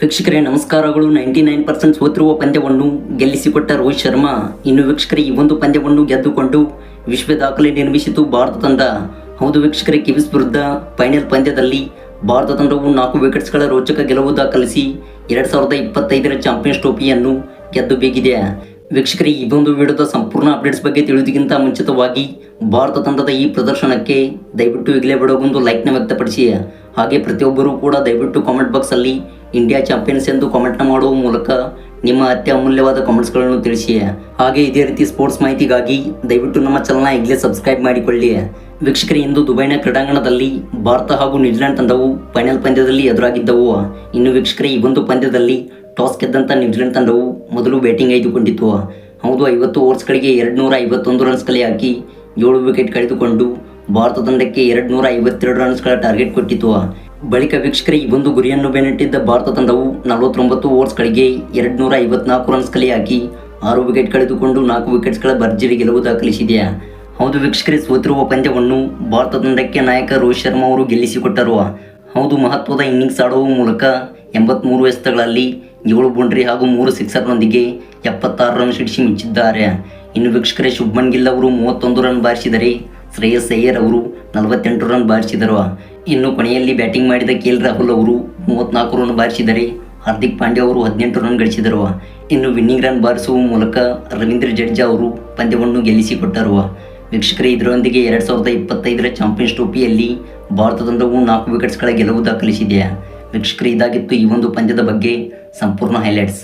ವೀಕ್ಷಕರೇ ನಮಸ್ಕಾರಗಳು. 99% ಸೋತಿರುವ ಪಂದ್ಯವನ್ನು ಗೆಲ್ಲಿಸಿಕೊಟ್ಟ ರೋಹಿತ್ ಶರ್ಮಾ ಇನ್ನು ವೀಕ್ಷಕರೇ ಈ ಒಂದು ಪಂದ್ಯವನ್ನು ಗೆದ್ದುಕೊಂಡು ವಿಶ್ವ ದಾಖಲೆ ನಿರ್ಮಿಸಿತು ಭಾರತ ತಂಡ. ಹೌದು ವೀಕ್ಷಕರೇ, ಕಿವೀಸ್ ವಿರುದ್ಧ ಫೈನಲ್ ಪಂದ್ಯದಲ್ಲಿ ಭಾರತ ತಂಡವು 4 ವಿಕೆಟ್ಸ್ಗಳ ರೋಚಕ ಗೆಲುವು ದಾಖಲಿಸಿ 2025ರ ಚಾಂಪಿಯನ್ಸ್ ಟ್ರೋಫಿಯನ್ನು ಗೆದ್ದು ಬೀಗಿದೆ. ವೀಕ್ಷಕರೇ, ಈ ಒಂದು ವಿಡಿಯೋದ ಸಂಪೂರ್ಣ ಅಪ್ಡೇಟ್ಸ್ ಬಗ್ಗೆ ತಿಳಿಯೋದಕ್ಕಿಂತ ಮುಂಚಿತವಾಗಿ ಭಾರತ ತಂಡದ ಈ ಪ್ರದರ್ಶನಕ್ಕೆ ದಯವಿಟ್ಟು ಈಗಲೇ ಬಿಡೋಗೊಂದು ಲೈಕ್ನ ವ್ಯಕ್ತಪಡಿಸಿ. ಹಾಗೆ ಪ್ರತಿಯೊಬ್ಬರೂ ಕೂಡ ದಯವಿಟ್ಟು ಕಾಮೆಂಟ್ ಬಾಕ್ಸಲ್ಲಿ ಇಂಡಿಯಾ ಚಾಂಪಿಯನ್ಸ್ ಎಂದು ಕಾಮೆಂಟ್ನ ಮಾಡುವ ಮೂಲಕ ನಿಮ್ಮ ಅತ್ಯಮೂಲ್ಯವಾದ ಕಾಮೆಂಟ್ಸ್ಗಳನ್ನು ತಿಳಿಸಿ. ಹಾಗೆ ಇದೇ ರೀತಿ ಸ್ಪೋರ್ಟ್ಸ್ ಮಾಹಿತಿಗಾಗಿ ದಯವಿಟ್ಟು ನಮ್ಮ ಚಾನಲ್ನ ಈಗಲೇ ಸಬ್ಸ್ಕ್ರೈಬ್ ಮಾಡಿಕೊಳ್ಳಿ. ವೀಕ್ಷಕರೇ, ಇಂದು ದುಬೈನ ಕ್ರೀಡಾಂಗಣದಲ್ಲಿ ಭಾರತ ಹಾಗೂ ನ್ಯೂಜಿಲೆಂಡ್ ತಂಡವು ಫೈನಲ್ ಪಂದ್ಯದಲ್ಲಿ ಎದುರಾಗಿದ್ದವು. ಇನ್ನು ವೀಕ್ಷಕರೇ, ಈ ಒಂದು ಪಂದ್ಯದಲ್ಲಿ ಟಾಸ್ ಗೆದ್ದಂಥ ನ್ಯೂಜಿಲೆಂಡ್ ತಂಡವು ಮೊದಲು ಬ್ಯಾಟಿಂಗ್ ಆಯ್ದುಕೊಂಡಿತ್ತು. ಹೌದು, 50 ಓವರ್ಸ್ಗಳಿಗೆ 251 ರನ್ಸ್ ಕಲೆ ಹಾಕಿ 7 ವಿಕೆಟ್ ಕಳೆದುಕೊಂಡು ಭಾರತ ತಂಡಕ್ಕೆ 252 ರನ್ಸ್ಗಳ ಟಾರ್ಗೆಟ್ ಕೊಟ್ಟಿತ್ತು. ಬಳಿಕ ವೀಕ್ಷಕರೇ, ಈ ಒಂದು ಗುರಿಯನ್ನು ಬೆನ್ನಟ್ಟಿದ್ದ ಭಾರತ ತಂಡವು 49 ಓವರ್ಸ್ಗಳಿಗೆ 254 ರನ್ಸ್ ಕಲೆ ಹಾಕಿ 6 ವಿಕೆಟ್ ಕಳೆದುಕೊಂಡು 4 ವಿಕೆಟ್ಸ್ಗಳ ಭರ್ಜರಿ ಗೆಲುವು ದಾಖಲಿಸಿದೆ. ಹೌದು ವೀಕ್ಷಕರೇ, ಸೋತಿರುವ ಪಂದ್ಯವನ್ನು ಭಾರತ ತಂಡಕ್ಕೆ ನಾಯಕ ರೋಹಿತ್ ಶರ್ಮಾ ಅವರು ಗೆಲ್ಲಿಸಿಕೊಟ್ಟರು. ಹೌದು, ಮಹತ್ವದ ಇನ್ನಿಂಗ್ಸ್ ಆಡುವ ಮೂಲಕ 83 ಎಸೆತಗಳಲ್ಲಿ 7 ಬೌಂಡ್ರಿ ಹಾಗೂ 3 ಸಿಕ್ಸರ್ನೊಂದಿಗೆ 76 ರನ್ ಸಿಡಿಸಿ ಮಿಂಚಿದ್ದಾರೆ. ಇನ್ನು ವೀಕ್ಷಕರೇ, ಶುಭ್ಮನ್ ಗಿಲ್ ಅವರು 31 ರನ್ ಬಾರಿಸಿದರೆ ಶ್ರೇಯಸ್ ಅಯ್ಯರ್ ಅವರು 48 ರನ್ ಬಾರಿಸಿದರು. ಇನ್ನು ಕೊನೆಯಲ್ಲಿ ಬ್ಯಾಟಿಂಗ್ ಮಾಡಿದ ಕೆಎಲ್ ರಾಹುಲ್ ಅವರು 34 ರನ್ ಬಾರಿಸಿದರೆ ಹಾರ್ದಿಕ್ ಪಾಂಡ್ಯ ಅವರು 18 ರನ್ ಗಳಿಸಿದರು. ಇನ್ನು ವಿನ್ನಿಂಗ್ ರನ್ ಬಾರಿಸುವ ಮೂಲಕ ರವೀಂದ್ರ ಜಡೇಜಾ ಅವರು ಪಂದ್ಯವನ್ನು ಗೆಲ್ಲಿಸಿಕೊಟ್ಟರು. ವೀಕ್ಷಕರೇ, ಇದರೊಂದಿಗೆ 2025ರ ಚಾಂಪಿಯನ್ಸ್ ಟ್ರೋಫಿಯಲ್ಲಿ ಭಾರತ ತಂಡವು 4 ವಿಕೆಟ್ಸ್ಗಳ ಗೆಲುವು ದಾಖಲಿಸಿದೆ. ವೀಕ್ಷಕರೇ, ಇದಾಗಿತ್ತು ಈ ಒಂದು ಪಂದ್ಯದ ಬಗ್ಗೆ ಸಂಪೂರ್ಣ ಹೈಲೈಟ್ಸ್.